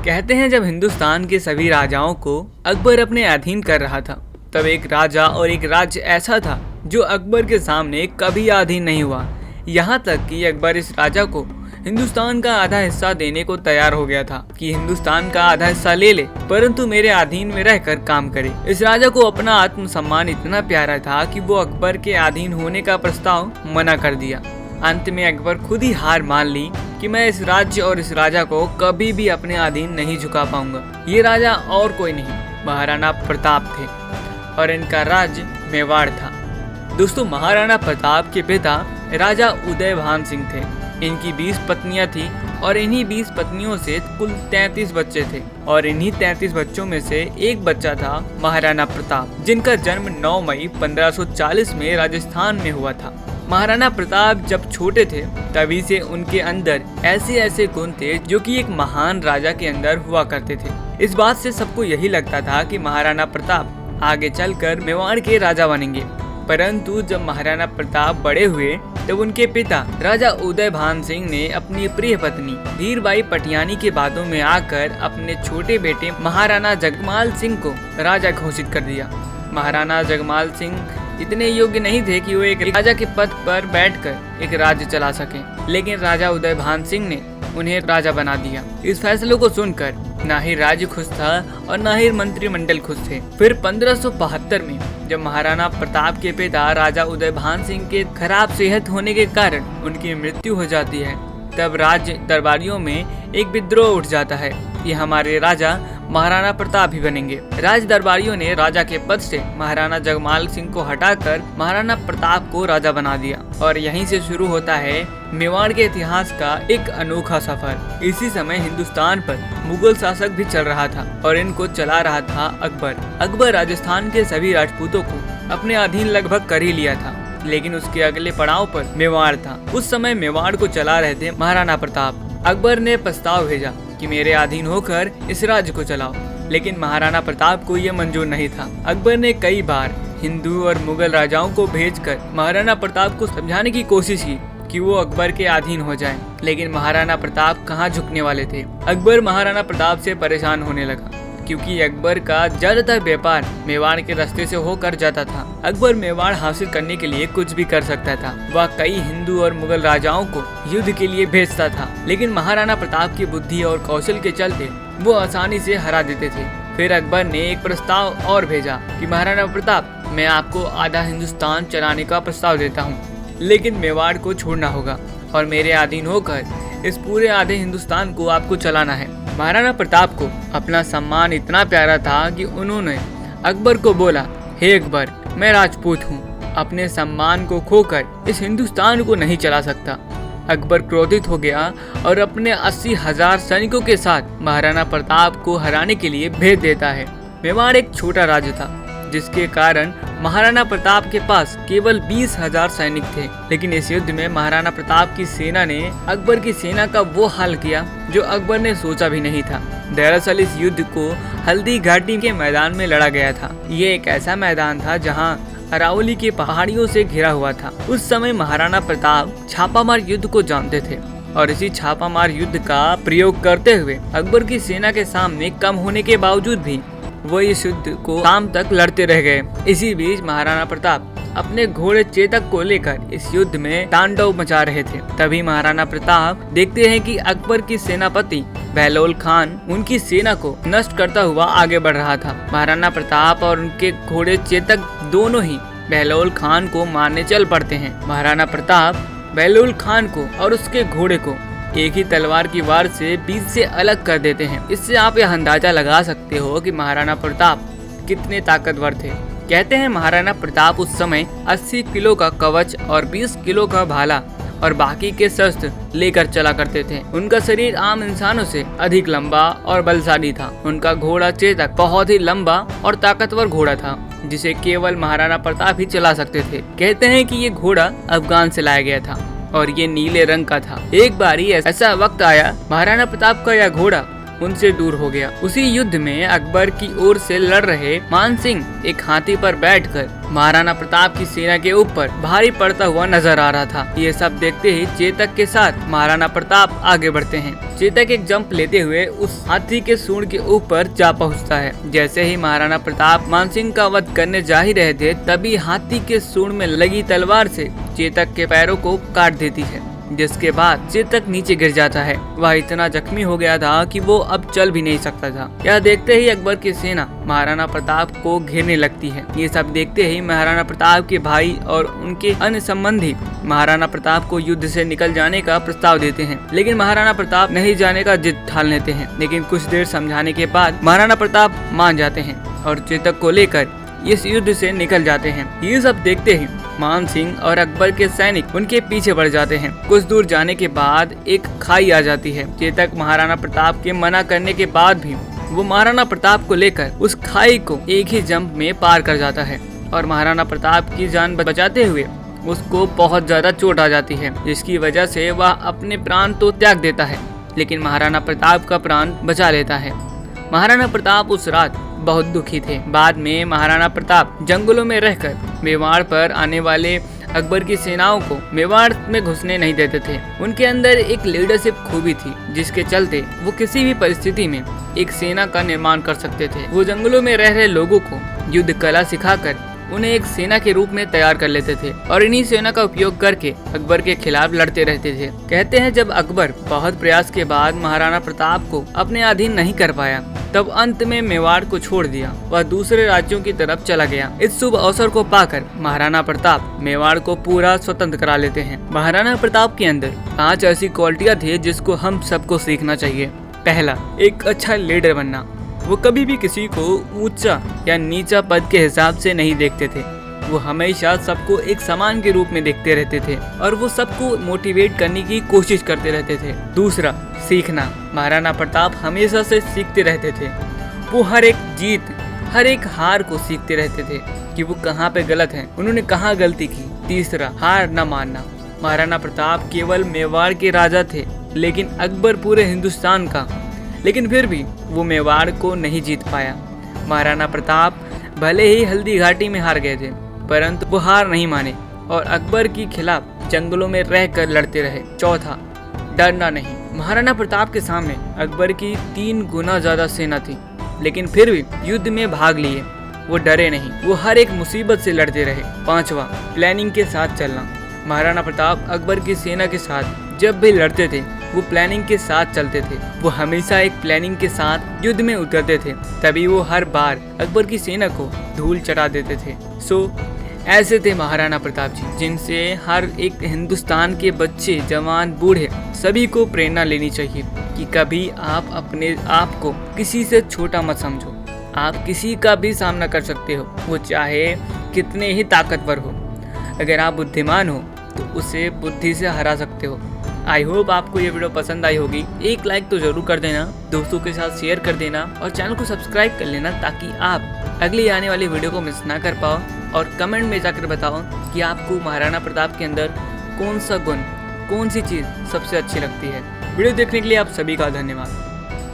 कहते हैं जब हिंदुस्तान के सभी राजाओं को अकबर अपने अधीन कर रहा था, तब एक राजा और एक राज्य ऐसा था जो अकबर के सामने कभी अधीन नहीं हुआ। यहाँ तक कि अकबर इस राजा को हिंदुस्तान का आधा हिस्सा देने को तैयार हो गया था कि हिंदुस्तान का आधा हिस्सा ले ले, परंतु मेरे अधीन में रहकर काम करे। इस राजा को अपना आत्मसम्मान इतना प्यारा था कि वो अकबर के अधीन होने का प्रस्ताव मना कर दिया। अंत में अकबर खुद ही हार मान ली कि मैं इस राज्य और इस राजा को कभी भी अपने अधीन नहीं झुका पाऊंगा। ये राजा और कोई नहीं, महाराणा प्रताप थे और इनका राज्य मेवाड़ था। दोस्तों, महाराणा प्रताप के पिता राजा उदयभान सिंह थे। इनकी 20 पत्नियां थी और इन्हीं 20 पत्नियों से कुल 33 बच्चे थे और इन्हीं 33 बच्चों में से एक बच्चा था महाराणा प्रताप, जिनका जन्म 9 मई 1540 में राजस्थान में हुआ था। महाराणा प्रताप जब छोटे थे तभी से उनके अंदर ऐसे गुण थे जो कि एक महान राजा के अंदर हुआ करते थे। इस बात से सबको यही लगता था कि महाराणा प्रताप आगे चलकर मेवाड़ के राजा बनेंगे। परंतु जब महाराणा प्रताप बड़े हुए तब उनके पिता राजा उदयभान सिंह ने अपनी प्रिय पत्नी धीरबाई पटियानी के बातों में आकर अपने छोटे बेटे महाराणा जगमाल सिंह को राजा घोषित कर दिया। महाराणा जगमाल सिंह इतने योग्य नहीं थे कि वो एक राजा के पद पर बैठकर एक राज्य चला सके, लेकिन राजा उदयभान सिंह ने उन्हें राजा बना दिया। इस फैसले को सुनकर ना ही राज्य खुश था और ना ही मंत्रिमंडल खुश थे। फिर 1572 में जब महाराणा प्रताप के पिता राजा उदयभान सिंह के खराब सेहत होने के कारण उनकी मृत्यु हो जाती है, तब राज्य दरबारियों में एक विद्रोह उठ जाता है कि हमारे राजा महाराणा प्रताप ही बनेंगे। राज दरबारियों ने राजा के पद से महाराणा जगमाल सिंह को हटाकर महाराणा प्रताप को राजा बना दिया और यहीं से शुरू होता है मेवाड़ के इतिहास का एक अनोखा सफर। इसी समय हिंदुस्तान पर मुगल शासक भी चल रहा था और इनको चला रहा था अकबर। अकबर राजस्थान के सभी राजपूतों को अपने अधीन लगभग कर ही लिया था, लेकिन उसके अगले पड़ाव पर मेवाड़ था। उस समय मेवाड़ को चला रहे थे महाराणा प्रताप। अकबर ने प्रस्ताव भेजा कि मेरे अधीन होकर इस राज्य को चलाओ, लेकिन महाराणा प्रताप को यह मंजूर नहीं था। अकबर ने कई बार हिंदू और मुगल राजाओं को भेजकर महाराणा प्रताप को समझाने की कोशिश की कि वो अकबर के अधीन हो जाएं, लेकिन महाराणा प्रताप कहाँ झुकने वाले थे। अकबर महाराणा प्रताप से परेशान होने लगा क्योंकि अकबर का ज्यादातर व्यापार मेवाड़ के रास्ते से होकर जाता था। अकबर मेवाड़ हासिल करने के लिए कुछ भी कर सकता था। वह कई हिंदू और मुगल राजाओं को युद्ध के लिए भेजता था, लेकिन महाराणा प्रताप की बुद्धि और कौशल के चलते वो आसानी से हरा देते थे। फिर अकबर ने एक प्रस्ताव और भेजा कि महाराणा प्रताप, मैं आपको आधा हिंदुस्तान चलाने का प्रस्ताव देता हूँ, लेकिन मेवाड़ को छोड़ना होगा और मेरे अधीन होकर इस पूरे आधे हिंदुस्तान को आपको चलाना है। महाराणा प्रताप को अपना सम्मान इतना प्यारा था कि उन्होंने अकबर को बोला, हे अकबर, मैं राजपूत हूँ, अपने सम्मान को खोकर इस हिंदुस्तान को नहीं चला सकता। अकबर क्रोधित हो गया और अपने 80,000 सैनिकों के साथ महाराणा प्रताप को हराने के लिए भेज देता है। मेवाड़ एक छोटा राज्य था, जिसके कारण महाराणा प्रताप के पास केवल 20,000 सैनिक थे, लेकिन इस युद्ध में महाराणा प्रताप की सेना ने अकबर की सेना का वो हाल किया जो अकबर ने सोचा भी नहीं था। दरअसल इस युद्ध को हल्दी घाटी के मैदान में लड़ा गया था। ये एक ऐसा मैदान था जहां अरावली के पहाड़ियों से घिरा हुआ था। उस समय महाराणा प्रताप छापामार युद्ध को जानते थे और इसी छापामार युद्ध का प्रयोग करते हुए अकबर की सेना के सामने कम होने के बावजूद भी वो इस युद्ध को शाम तक लड़ते रह गए। इसी बीच महाराणा प्रताप अपने घोड़े चेतक को लेकर इस युद्ध में तांडव मचा रहे थे। तभी महाराणा प्रताप देखते हैं कि अकबर की सेनापति बहलोल खान उनकी सेना को नष्ट करता हुआ आगे बढ़ रहा था। महाराणा प्रताप और उनके घोड़े चेतक दोनों ही बहलोल खान को मारने चल पड़ते हैं। महाराणा प्रताप बहलोल खान को और उसके घोड़े को एक ही तलवार की वार से बीच से अलग कर देते हैं। इससे आप यह अंदाजा लगा सकते हो कि महाराणा प्रताप कितने ताकतवर थे। कहते हैं महाराणा प्रताप उस समय 80 किलो का कवच और 20 किलो का भाला और बाकी के शस्त्र लेकर चला करते थे। उनका शरीर आम इंसानों से अधिक लंबा और बलशाली था। उनका घोड़ा चेतक बहुत ही लंबा और ताकतवर घोड़ा था, जिसे केवल महाराणा प्रताप ही चला सकते थे। कहते हैं कि ये घोड़ा अफगान से लाया गया था और ये नीले रंग का था। एक बारी ऐसा वक्त आया, महाराणा प्रताप का यह घोड़ा उनसे दूर हो गया। उसी युद्ध में अकबर की ओर से लड़ रहे मान सिंह एक हाथी पर बैठकर महाराणा प्रताप की सेना के ऊपर भारी पड़ता हुआ नजर आ रहा था। ये सब देखते ही चेतक के साथ महाराणा प्रताप आगे बढ़ते हैं। चेतक एक जंप लेते हुए उस हाथी के सूंड के ऊपर जा पहुंचता है। जैसे ही महाराणा प्रताप मानसिंह का वध करने जा ही रहे थे, तभी हाथी के सूंड में लगी तलवार से चेतक के पैरों को काट देती है, जिसके बाद चेतक नीचे गिर जाता है। वह इतना जख्मी हो गया था कि वो अब चल भी नहीं सकता था। यह देखते ही अकबर की सेना महाराणा प्रताप को घेरने लगती है। ये सब देखते ही महाराणा प्रताप के भाई और उनके अन्य संबंधी महाराणा प्रताप को युद्ध से निकल जाने का प्रस्ताव देते हैं, लेकिन महाराणा प्रताप नहीं जाने का जिद ठान लेते हैं। लेकिन कुछ देर समझाने के बाद महाराणा प्रताप मान जाते हैं और चेतक को लेकर इस युद्ध से निकल जाते हैं। ये सब देखते ही मान सिंह और अकबर के सैनिक उनके पीछे बढ़ जाते हैं। कुछ दूर जाने के बाद एक खाई आ जाती है। चेतक महाराणा प्रताप के मना करने के बाद भी वो महाराणा प्रताप को लेकर उस खाई को एक ही जंप में पार कर जाता है और महाराणा प्रताप की जान बचाते हुए उसको बहुत ज्यादा चोट आ जाती है, जिसकी वजह से वह अपने प्राण तो त्याग देता है, लेकिन महाराणा प्रताप का प्राण बचा लेता है। महाराणा प्रताप उस रात बहुत दुखी थे। बाद में महाराणा प्रताप जंगलों में रहकर मेवाड़ पर आने वाले अकबर की सेनाओं को मेवाड़ में घुसने नहीं देते थे। उनके अंदर एक लीडरशिप खूबी थी, जिसके चलते वो किसी भी परिस्थिति में एक सेना का निर्माण कर सकते थे। वो जंगलों में रह रहे लोगों को युद्ध कला सिखाकर उन्हें एक सेना के रूप में तैयार कर लेते थे और इन्हीं सेना का उपयोग करके अकबर के खिलाफ लड़ते रहते थे। कहते हैं जब अकबर बहुत प्रयास के बाद महाराणा प्रताप को अपने अधीन नहीं कर पाया, तब अंत में मेवाड़ को छोड़ दिया। वह दूसरे राज्यों की तरफ चला गया। इस शुभ अवसर को पाकर महाराणा प्रताप मेवाड़ को पूरा स्वतंत्र करा लेते हैं। महाराणा प्रताप के अंदर 5 ऐसी क्वालिटियां थी जिसको हम सबको सीखना चाहिए। पहला, एक अच्छा लीडर बनना। वो कभी भी किसी को ऊंचा या नीचा पद के हिसाब से नहीं देखते थे। वो हमेशा सबको एक समान के रूप में देखते रहते थे और वो सबको मोटिवेट करने की कोशिश करते रहते थे। दूसरा, सीखना। महाराणा प्रताप हमेशा से सीखते रहते थे। वो हर एक जीत, हर एक हार को सीखते रहते थे कि वो कहाँ पे गलत हैं, उन्होंने कहाँ गलती की। तीसरा, हार न मानना। महाराणा प्रताप केवल मेवाड़ के राजा थे, लेकिन अकबर पूरे हिंदुस्तान का, लेकिन फिर भी वो मेवाड़ को नहीं जीत पाया। महाराणा प्रताप भले ही हल्दी घाटी में हार गए थे, परंतु वो हार नहीं माने और अकबर के खिलाफ जंगलों में रहकर लड़ते रहे। चौथा, डरना नहीं। महाराणा प्रताप के सामने अकबर की 3 गुना ज्यादा सेना थी, लेकिन फिर भी युद्ध में भाग लिए। वो डरे नहीं, वो हर एक मुसीबत से लड़ते रहे। पांचवा, प्लानिंग के साथ चलना। महाराणा प्रताप अकबर की सेना के साथ जब भी लड़ते थे, वो प्लानिंग के साथ चलते थे। वो हमेशा एक प्लानिंग के साथ युद्ध में उतरते थे, तभी वो हर बार अकबर की सेना को धूल चढ़ा देते थे। ऐसे थे महाराणा प्रताप जी, जिनसे हर एक हिंदुस्तान के बच्चे, जवान, बूढ़े सभी को प्रेरणा लेनी चाहिए कि कभी आप अपने आप को किसी से छोटा मत समझो। आप किसी का भी सामना कर सकते हो, वो चाहे कितने ही ताकतवर हो। अगर आप बुद्धिमान हो तो उसे बुद्धि से हरा सकते हो। आई होप आपको ये वीडियो पसंद आई होगी। एक लाइक तो जरूर कर देना, दोस्तों के साथ शेयर कर देना और चैनल को सब्सक्राइब कर लेना, ताकि आप अगली आने वाली वीडियो को मिस ना कर पाओ। और कमेंट में जाकर बताओ कि आपको महाराणा प्रताप के अंदर कौन सा गुण, कौन सी चीज़ सबसे अच्छी लगती है। वीडियो देखने के लिए आप सभी का धन्यवाद।